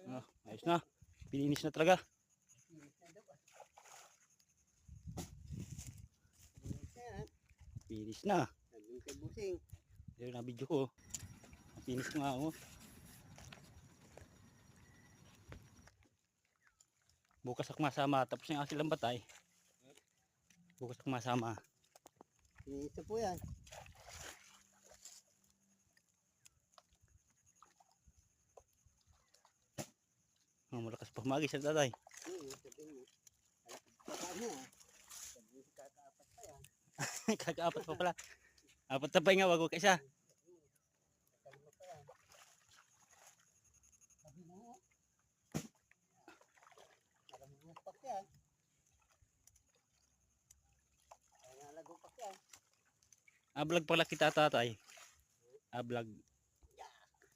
Oh, ayos na. Pininis na talaga. Finish na. Naging kay busing. Dito na video ko. Finish ko nga ako. Bukas ako masama. Tapos yung asilang batay. Bukas ako masama. Ito po yan. Oh, malakas pa humagis sa tatay. Sabihin mo. Paano? Sabihin mo kakaapat pa yan. Kaka-apat pa pala. Apat na pa nga, wag ko kaisa. Kalima pa yan. Sabi mo. Nalagupak yan. Ay nalagupak yan. Vlog pala kita tatay. Vlog.